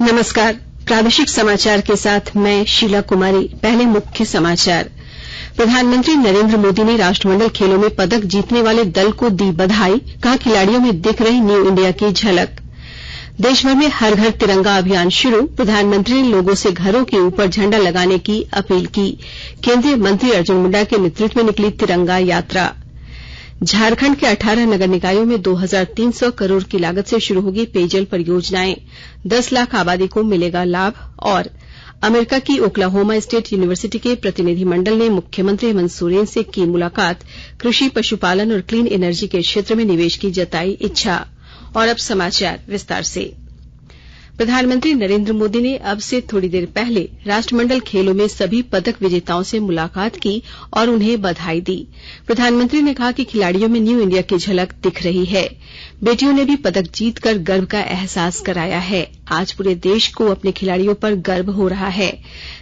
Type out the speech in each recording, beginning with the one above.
नमस्कार। प्रादेशिक समाचार के साथ मैं शीला कुमारी। पहले मुख्य समाचार। प्रधानमंत्री नरेंद्र मोदी ने राष्ट्रमंडल खेलों में पदक जीतने वाले दल को दी बधाई। कहा, खिलाड़ियों में दिख रही न्यू इंडिया की झलक। देश भर में हर घर तिरंगा अभियान शुरू। प्रधानमंत्री ने लोगों से घरों के ऊपर झंडा लगाने की अपील की। केंद्रीय मंत्री अर्जुन मुंडा के नेतृत्व में निकली तिरंगा यात्रा। झारखंड के 18 नगर निकायों में 2300 करोड़ की लागत से शुरू होगी पेयजल परियोजनाएं। 10 लाख आबादी को मिलेगा लाभ। और अमेरिका की ओक्लाहोमा स्टेट यूनिवर्सिटी के प्रतिनिधिमंडल ने मुख्यमंत्री हेमंत सोरेन से की मुलाकात। कृषि, पशुपालन और क्लीन एनर्जी के क्षेत्र में निवेश की जताई इच्छा। और अब समाचार विस्तार से। प्रधानमंत्री नरेंद्र मोदी ने अब से थोड़ी देर पहले राष्ट्रमंडल खेलों में सभी पदक विजेताओं से मुलाकात की और उन्हें बधाई दी। प्रधानमंत्री ने कहा कि खिलाड़ियों में न्यू इंडिया की झलक दिख रही है। बेटियों ने भी पदक जीतकर गर्व का एहसास कराया है। आज पूरे देश को अपने खिलाड़ियों पर गर्व हो रहा है।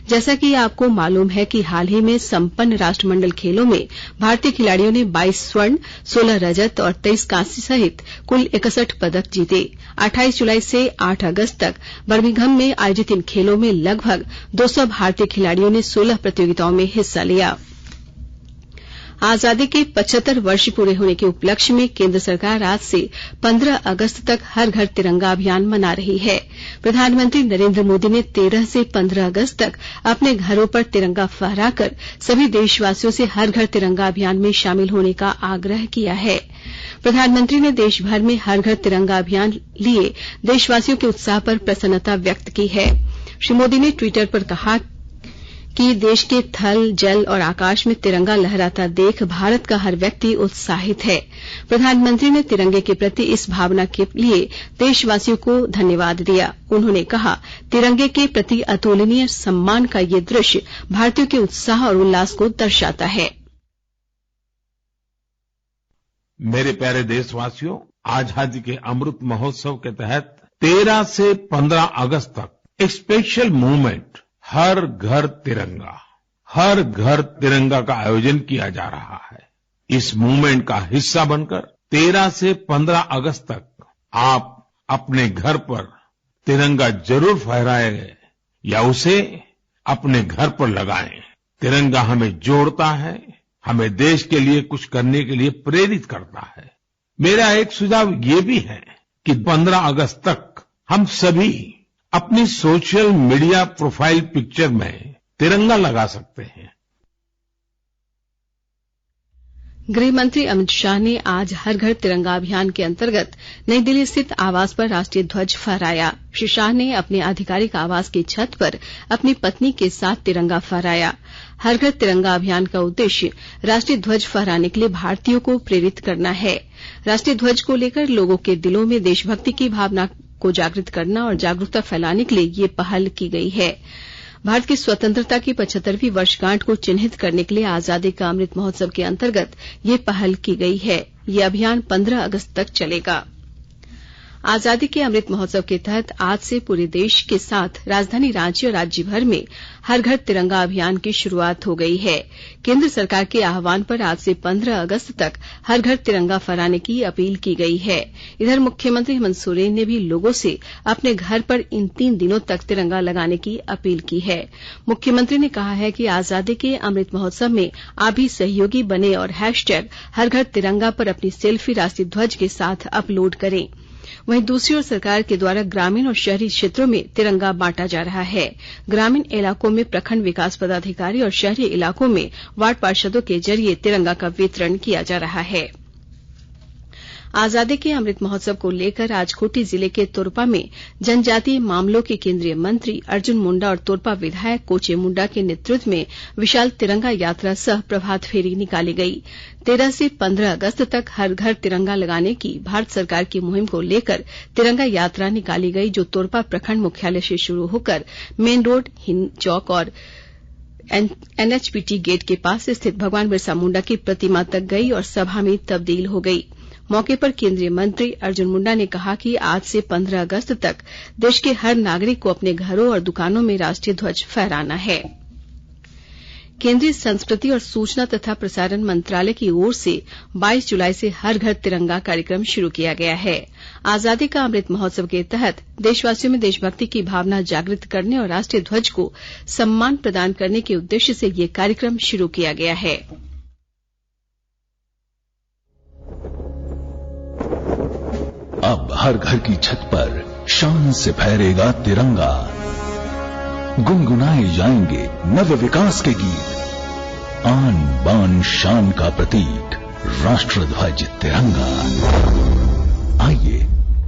जैसा कि आपको मालूम है कि हाल ही में संपन्न राष्ट्रमंडल खेलों में भारतीय खिलाड़ियों ने 22 स्वर्ण, 16 रजत और 23 कांस्य सहित कुल 61 पदक जीते। 28 जुलाई से 8 अगस्त तक बर्मिंघम में आयोजित इन खेलों में लगभग 200 भारतीय खिलाड़ियों ने 16 प्रतियोगिताओं में हिस्सा लिया। आजादी के 75 वर्ष पूरे होने के उपलक्ष्य में केंद्र सरकार आज से 15 अगस्त तक हर घर तिरंगा अभियान मना रही है। प्रधानमंत्री नरेंद्र मोदी ने 13 से 15 अगस्त तक अपने घरों पर तिरंगा फहराकर सभी देशवासियों से हर घर तिरंगा अभियान में शामिल होने का आग्रह किया है। प्रधानमंत्री ने देश भर में हर घर तिरंगा अभियान लिए देशवासियों के उत्साह पर प्रसन्नता व्यक्त की है। श्री मोदी ने ट्विटर पर कहा कि देश के थल, जल और आकाश में तिरंगा लहराता देख भारत का हर व्यक्ति उत्साहित है। प्रधानमंत्री ने तिरंगे के प्रति इस भावना के लिए देशवासियों को धन्यवाद दिया। उन्होंने कहा, तिरंगे के प्रति अतुलनीय सम्मान का ये दृश्य भारतीयों के उत्साह और उल्लास को दर्शाता है। मेरे प्यारे देशवासियों, आजादी के अमृत महोत्सव के तहत 13 से 15 अगस्त तक एक स्पेशल मूवमेंट हर घर तिरंगा का आयोजन किया जा रहा है। इस मूवमेंट का हिस्सा बनकर 13 से 15 अगस्त तक आप अपने घर पर तिरंगा जरूर फहराएं या उसे अपने घर पर लगाएं। तिरंगा हमें जोड़ता है, हमें देश के लिए कुछ करने के लिए प्रेरित करता है। मेरा एक सुझाव ये भी है कि 15 अगस्त तक हम सभी अपनी सोशल मीडिया प्रोफाइल पिक्चर में तिरंगा लगा सकते हैं। गृह मंत्री अमित शाह ने आज हर घर तिरंगा अभियान के अंतर्गत नई दिल्ली स्थित आवास पर राष्ट्रीय ध्वज फहराया। श्री शाह ने अपने आधिकारिक आवास की छत पर अपनी पत्नी के साथ तिरंगा फहराया। हर घर तिरंगा अभियान का उद्देश्य राष्ट्रीय ध्वज फहराने के लिए भारतीयों को प्रेरित करना है। राष्ट्रीय ध्वज को लेकर लोगों के दिलों में देशभक्ति की भावना को जागृत करना और जागरूकता फैलाने के लिए ये पहल की गई है। भारत की स्वतंत्रता की 75वीं वर्षगांठ को चिन्हित करने के लिए आजादी का अमृत महोत्सव के अंतर्गत ये पहल की गई है। ये अभियान 15 अगस्त तक चलेगा। आजादी के अमृत महोत्सव के तहत आज से पूरे देश के साथ राजधानी रांची और राज्य भर में हर घर तिरंगा अभियान की शुरुआत हो गई है। केंद्र सरकार के आह्वान पर आज से 15 अगस्त तक हर घर तिरंगा फहराने की अपील की गई है। इधर मुख्यमंत्री हेमंत सोरेन ने भी लोगों से अपने घर पर इन 3 दिनों तक तिरंगा लगाने की अपील की है। मुख्यमंत्री ने कहा है कि आजादी के अमृत महोत्सव में आप भी सहयोगी बने और हैशटैग हर घर तिरंगा पर अपनी सेल्फी राष्ट्रीय ध्वज के साथ अपलोड करें। वहीं दूसरी ओर सरकार के द्वारा ग्रामीण और शहरी क्षेत्रों में तिरंगा बांटा जा रहा है। ग्रामीण इलाकों में प्रखंड विकास पदाधिकारी और शहरी इलाकों में वार्ड पार्षदों के जरिए तिरंगा का वितरण किया जा रहा है। आजादी के अमृत महोत्सव को लेकर आज खूंटी जिले के तोरपा में जनजातीय मामलों के केंद्रीय मंत्री अर्जुन मुंडा और तोरपा विधायक कोचे मुंडा के नेतृत्व में विशाल तिरंगा यात्रा सह प्रभात फेरी निकाली गई। 13 से 15 अगस्त तक हर घर तिरंगा लगाने की भारत सरकार की मुहिम को लेकर तिरंगा यात्रा निकाली गई, जो तोरपा प्रखंड मुख्यालय से शुरू होकर मेन रोड, हिंद चौक और एनएचपीटी गेट के पास स्थित भगवान बिरसा मुंडा की प्रतिमा तक गई और सभा में तब्दील हो गई। मौके पर केंद्रीय मंत्री अर्जुन मुंडा ने कहा कि आज से 15 अगस्त तक देश के हर नागरिक को अपने घरों और दुकानों में राष्ट्रीय ध्वज फहराना है। केंद्रीय संस्कृति और सूचना तथा प्रसारण मंत्रालय की ओर से 22 जुलाई से हर घर तिरंगा कार्यक्रम शुरू किया गया है। आजादी का अमृत महोत्सव के तहत देशवासियों में देशभक्ति की भावना जागृत करने और राष्ट्रीय ध्वज को सम्मान प्रदान करने के उद्देश्य से ये कार्यक्रम शुरू किया गया है। अब हर घर की छत पर शान से फहरेगा तिरंगा, गुनगुनाए जाएंगे नव विकास के गीत, आन बान शान का प्रतीक राष्ट्रध्वज तिरंगा। आइए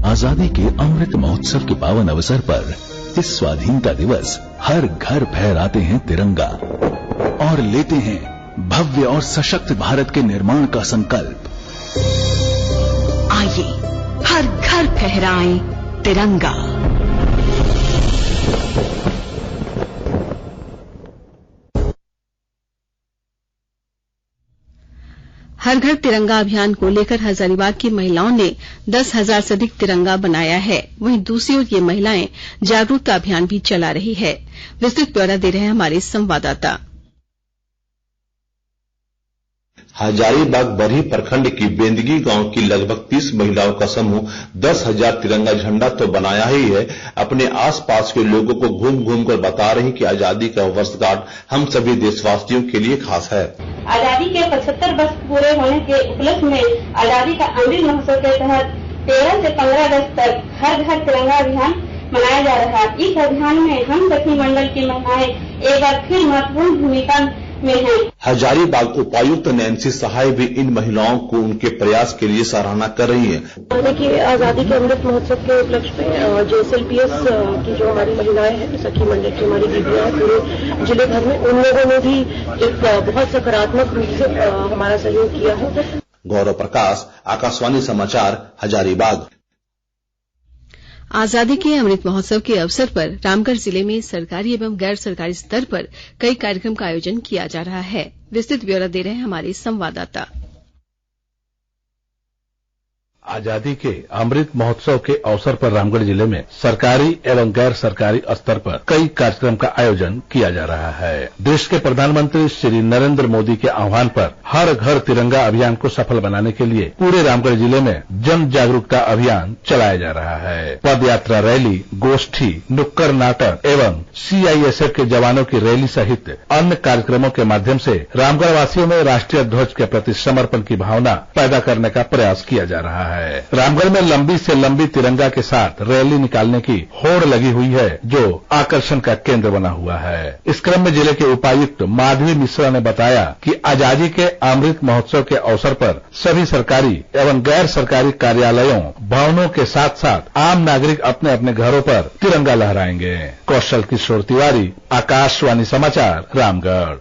आजादी के अमृत महोत्सव के पावन अवसर पर इस स्वाधीनता दिवस हर घर फहराते हैं तिरंगा और लेते हैं भव्य और सशक्त भारत के निर्माण का संकल्प। आइए हर घर फहराएं तिरंगा। हर घर तिरंगा अभियान को लेकर हजारीबाग की महिलाओं ने 10,000 से अधिक तिरंगा बनाया है। वहीं दूसरी ओर ये महिलाएं जागरूकता अभियान भी चला रही है। विस्तृत ब्यौरा दे रहे हैं हमारे संवाददाता। हजारीबाग बरही प्रखंड की बेंदगी गांव की लगभग 30 महिलाओं का समूह 10,000 तिरंगा झंडा तो बनाया ही है, अपने आसपास के लोगों को घूम घूम कर बता रही कि आजादी का वर्षगांठ हम सभी देशवासियों के लिए खास है। आजादी के 75 वर्ष पूरे होने के उपलक्ष्य में आजादी का अमृत महोत्सव के तहत 13 से 15 अगस्त तक हर घर तिरंगा अभियान मनाया जा रहा है। इस अभियान में हम सखी मंडल की महिलाएं एक बार फिर महत्वपूर्ण भूमिका में हैं। हजारीबाग उपायुक्त नैन्सी सहाय भी इन महिलाओं को उनके प्रयास के लिए सराहना कर रही हैं। देखिए, आजादी के अमृत महोत्सव के उपलक्ष्य में जो SLPS की जो हमारी महिलाएं हैं, सखी मंडल की हमारी दीदियां हैं पूरे जिले भर में, उन लोगों ने भी एक बहुत सकारात्मक रूप से हमारा सहयोग किया है। गौरव प्रकाश, आकाशवाणी समाचार, हजारीबाग। आजादी के अमृत महोत्सव के अवसर पर रामगढ़ जिले में सरकारी एवं गैर सरकारी स्तर पर कई कार्यक्रम का आयोजन किया जा रहा है। विस्तृत ब्यौरा दे रहे हैं हमारे संवाददाता। आजादी के अमृत महोत्सव के अवसर पर रामगढ़ जिले में सरकारी एवं गैर सरकारी स्तर पर कई कार्यक्रम का आयोजन किया जा रहा है। देश के प्रधानमंत्री श्री नरेंद्र मोदी के आह्वान पर हर घर तिरंगा अभियान को सफल बनाने के लिए पूरे रामगढ़ जिले में जन जागरूकता अभियान चलाया जा रहा है। पद यात्रा रैली, गोष्ठी, नुक्कड़ नाटक एवं CISF के जवानों की रैली सहित अन्य कार्यक्रमों के माध्यम से रामगढ़ वासियों में राष्ट्रीय ध्वज के प्रति समर्पण की भावना पैदा करने का प्रयास किया जा रहा है। रामगढ़ में लंबी से लंबी तिरंगा के साथ रैली निकालने की होड़ लगी हुई है, जो आकर्षण का केंद्र बना हुआ है। इस क्रम में जिले के उपायुक्त माधवी मिश्रा ने बताया कि आजादी के अमृत महोत्सव के अवसर पर सभी सरकारी एवं गैर सरकारी कार्यालयों, भवनों के साथ साथ आम नागरिक अपने अपने घरों पर तिरंगा लहराएंगे। कौशल किशोर तिवारी, आकाशवाणी समाचार, रामगढ़।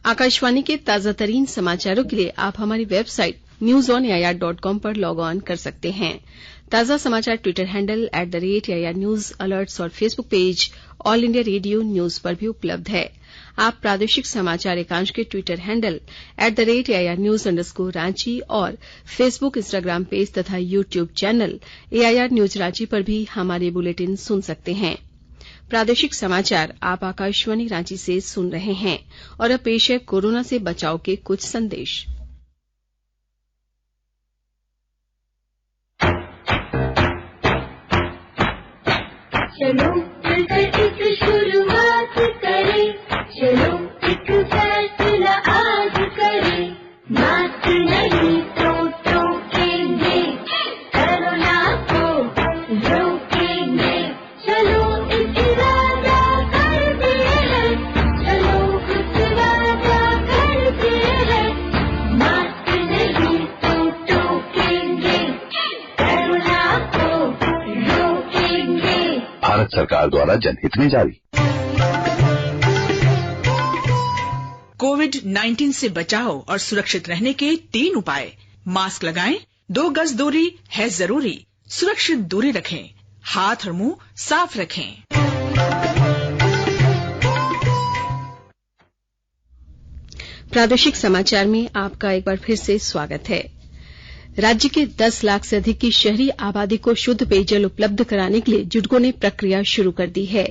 आकाशवाणी के ताजा तरीन समाचारों के लिए आप हमारी वेबसाइट newsonair.com पर लॉग ऑन कर सकते हैं। ताजा समाचार Twitter handle @AIR news alerts और Facebook page all India radio news पर भी उपलब्ध है। आप प्रादेशिक समाचार एकांश के ट्विटर हैंडल @AIR न्यूज _ और फेसबुक, इंस्टाग्राम पेज तथा YouTube channel AIR news Ranchi पर भी हमारे बुलेटिन सुन सकते हैं। प्रादेशिक समाचार आप आकाशवाणी रांची से सुन रहे हैं और अब पेश है कोरोना से बचाव के कुछ संदेश। चलो मिलकर एक शुरुआत करें, चलो एक फैसला आज करें, मास्क नहीं तो टोकेंगे, कोरोना को रोकेंगे, चलो एक इरादा करते हैं, चलो कुछ वादा करते हैं, मास्क नहीं तो टोकेंगे, कोरोना को रोकेंगे। भारत सरकार द्वारा जनहित में जारी। कोविड-19 से बचाव और सुरक्षित रहने के 3 उपाय। मास्क लगाएं, 2 गज दूरी है जरूरी, सुरक्षित दूरी रखें, हाथ और मुंह साफ रखें। प्रादेशिक समाचार में आपका एक बार फिर से स्वागत है। राज्य के 10 लाख से अधिक की शहरी आबादी को शुद्ध पेयजल उपलब्ध कराने के लिए जुडको ने प्रक्रिया शुरू कर दी है।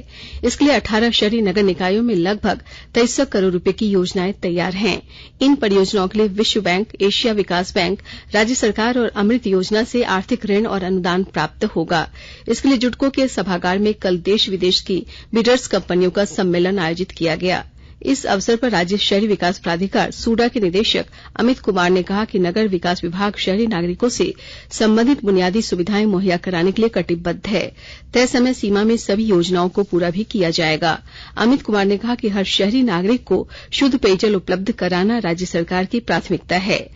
इसके लिए 18 शहरी नगर निकायों में लगभग 2300 करोड़ रुपए की योजनाएं तैयार हैं। इन परियोजनाओं के लिए विश्व बैंक, एशिया विकास बैंक, राज्य सरकार और अमृत योजना से आर्थिक ऋण और अनुदान प्राप्त होगा। इसके लिए जुडको के सभागार में कल देश विदेश की बिल्डर्स कंपनियों का सम्मेलन आयोजित किया गया। इस अवसर पर राज्य शहरी विकास प्राधिकार सूडा के निदेशक अमित कुमार ने कहा कि नगर विकास विभाग शहरी नागरिकों से संबंधित बुनियादी सुविधाएं मुहैया कराने के लिए कटिबद्ध है। तय समय सीमा में सभी योजनाओं को पूरा भी किया जाएगा। अमित कुमार ने कहा कि हर शहरी नागरिक को शुद्ध पेयजल उपलब्ध कराना राज्य सरकार की प्राथमिकता है।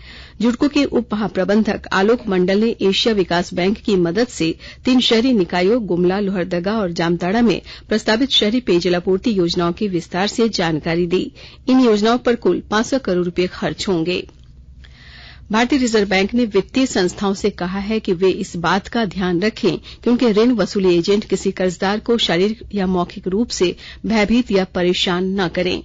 जुडको के उप महाप्रबंधक आलोक मंडल ने एशिया विकास बैंक की मदद से 3 शहरी निकायों गुमला, लोहरदगा और जामताड़ा में प्रस्तावित शहरी पेयजल आपूर्ति योजनाओं की विस्तार से जानकारी दी। इन योजनाओं पर कुल 500 करोड़ रुपए खर्च होंगे। भारतीय रिजर्व बैंक ने वित्तीय संस्थाओं से कहा है कि वे इस बात का ध्यान रखें कि उनके ऋण वसूली एजेंट किसी कर्जदार को शारीरिक या मौखिक रूप से भयभीत या परेशान न करें।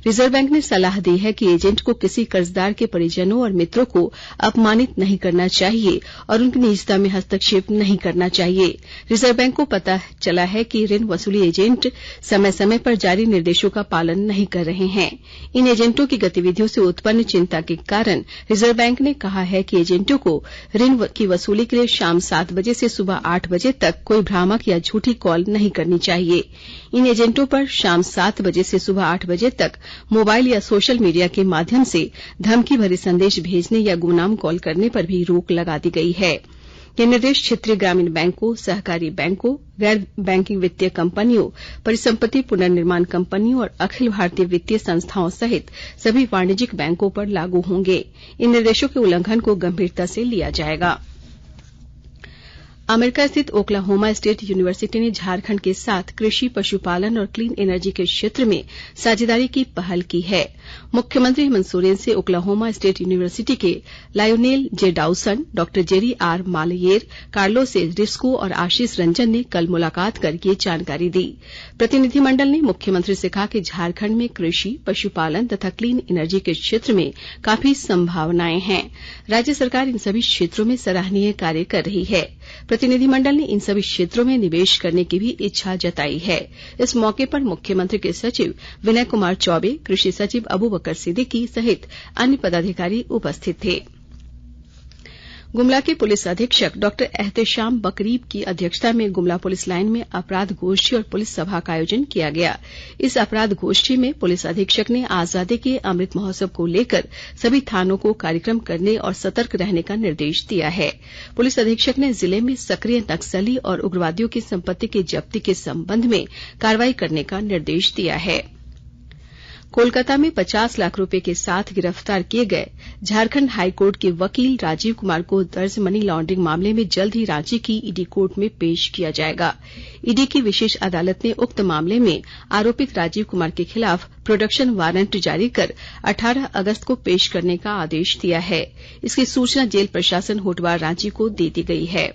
रिजर्व बैंक ने सलाह दी है कि एजेंट को किसी कर्जदार के परिजनों और मित्रों को अपमानित नहीं करना चाहिए और उनकी निजता में हस्तक्षेप नहीं करना चाहिए। रिजर्व बैंक को पता चला है कि ऋण वसूली एजेंट समय समय पर जारी निर्देशों का पालन नहीं कर रहे हैं। इन एजेंटों की गतिविधियों से उत्पन्न चिंता के कारण रिजर्व बैंक ने कहा है कि एजेंटों को ऋण की वसूली के लिए शाम 7 बजे से सुबह 8 बजे तक कोई भ्रामक या झूठी कॉल नहीं करनी चाहिए। इन एजेंटों पर शाम 7 बजे से सुबह 8 बजे तक मोबाइल या सोशल मीडिया के माध्यम से धमकी भरे संदेश भेजने या गुमनाम कॉल करने पर भी रोक लगा दी गई है। ये निर्देश क्षेत्रीय ग्रामीण बैंकों, सहकारी बैंकों, गैर बैंकिंग वित्तीय कंपनियों, परिसंपत्ति पुनर्निर्माण कंपनियों और अखिल भारतीय वित्तीय संस्थाओं सहित सभी वाणिज्यिक बैंकों पर लागू होंगे। इन निर्देशों के उल्लंघन को गंभीरता से लिया जाएगा। अमेरिका स्थित ओक्लाहोमा स्टेट यूनिवर्सिटी ने झारखंड के साथ कृषि, पशुपालन और क्लीन एनर्जी के क्षेत्र में साझेदारी की पहल की है। मुख्यमंत्री हेमंत सोरेन से ओक्लाहोमा स्टेट यूनिवर्सिटी के Lionel J Dawson, doctor Jerry R Malayer, Carlos Risco और आशीष रंजन ने कल मुलाकात कर ये जानकारी दी। प्रतिनिधिमंडल ने मुख्यमंत्री से कहा कि झारखंड में कृषि, पशुपालन तथा क्लीन एनर्जी के क्षेत्र में काफी संभावनाएं हैं। राज्य सरकार इन सभी क्षेत्रों में सराहनीय कार्य कर रही है। प्रतिनिधिमंडल ने इन सभी क्षेत्रों में निवेश करने की भी इच्छा जताई है। इस मौके पर मुख्यमंत्री के सचिव विनय कुमार चौबे, कृषि सचिव अबूबकर सिद्दीकी सहित अन्य पदाधिकारी उपस्थित थे। गुमला के पुलिस अधीक्षक डॉक्टर एहतेशाम बकरीब की अध्यक्षता में गुमला पुलिस लाइन में अपराध गोष्ठी और पुलिस सभा का आयोजन किया गया। इस अपराध गोष्ठी में पुलिस अधीक्षक ने आजादी के अमृत महोत्सव को लेकर सभी थानों को कार्यक्रम करने और सतर्क रहने का निर्देश दिया है। पुलिस अधीक्षक ने जिले में सक्रिय नक्सली और उग्रवादियों की संपत्ति की जब्ती के संबंध में कार्रवाई करने का निर्देश दिया है। कोलकाता में 50 लाख रुपए के साथ गिरफ्तार किए गए झारखंड हाईकोर्ट के वकील राजीव कुमार को दर्ज मनी लॉन्ड्रिंग मामले में जल्द ही रांची की ईडी कोर्ट में पेश किया जाएगा। ईडी की विशेष अदालत ने उक्त मामले में आरोपित राजीव कुमार के खिलाफ प्रोडक्शन वारंट जारी कर 18 अगस्त को पेश करने का आदेश दिया है। इसकी सूचना जेल प्रशासन होटवार रांची को दे दी गई है।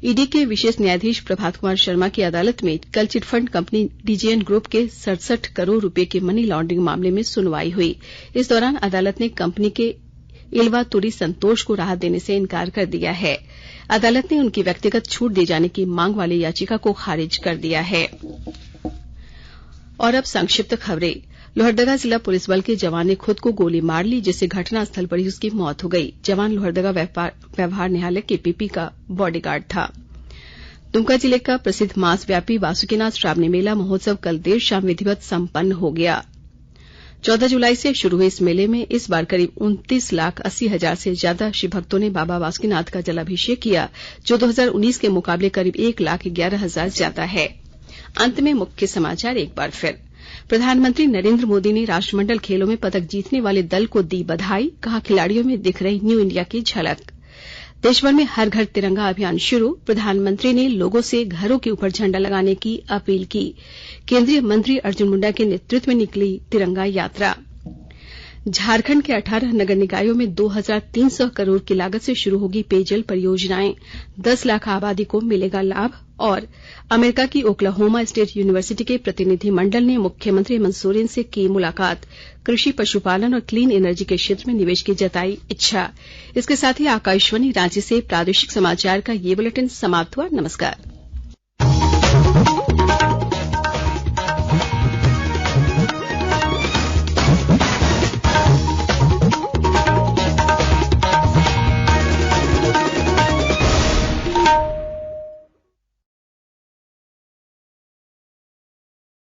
ईडी के विशेष न्यायाधीश प्रभात कुमार शर्मा की अदालत में कल चिटफंड कंपनी डीजीएन ग्रुप के 67 करोड़ रुपए के मनी लॉन्ड्रिंग मामले में सुनवाई हुई। इस दौरान अदालत ने कंपनी के इल्वा तुरी संतोष को राहत देने से इनकार कर दिया है। अदालत ने उनकी व्यक्तिगत छूट दिए जाने की मांग वाली याचिका को खारिज कर दिया है। और अब संक्षिप्त खबरें। लोहरदगा जिला पुलिस बल के जवान ने खुद को गोली मार ली, जिससे घटनास्थल पर ही उसकी मौत हो गई। जवान लोहरदगा व्यवहार न्यायालय के पीपी का बॉडीगार्ड था। दुमका जिले का प्रसिद्ध मास व्यापी वासुकीनाथ श्रावणी मेला महोत्सव कल देर शाम विधिवत संपन्न हो गया। 14 जुलाई से शुरू हुए इस मेले में इस बार करीब 29,80,000 से ज्यादा शिव भक्तों ने बाबा वासुकीनाथ का जलाभिषेक किया, जो 2019 के मुकाबले करीब 1,11,000 ज्यादा है। अंत में मुख्य समाचार एक बार फिर। प्रधानमंत्री नरेंद्र मोदी ने राष्ट्रमंडल खेलों में पदक जीतने वाले दल को दी बधाई, कहा खिलाड़ियों में दिख रही न्यू इंडिया की झलक। देशभर में हर घर तिरंगा अभियान शुरू, प्रधानमंत्री ने लोगों से घरों के ऊपर झंडा लगाने की अपील की। केंद्रीय मंत्री अर्जुन मुंडा के नेतृत्व में निकली तिरंगा यात्रा। झारखंड के 18 नगर निकायों में 2300 करोड़ की लागत से शुरू होगी पेयजल परियोजनाएं, 10 लाख आबादी को मिलेगा लाभ। और अमेरिका की ओक्लाहोमा स्टेट यूनिवर्सिटी के प्रतिनिधि मंडल ने मुख्यमंत्री हेमंत सोरेन से की मुलाकात, कृषि, पशुपालन और क्लीन एनर्जी के क्षेत्र में निवेश की जताई इच्छा। इसके साथ ही आकाशवाणी रांची से प्रादेशिक समाचार का ये बुलेटिन समाप्त हुआ। नमस्कार।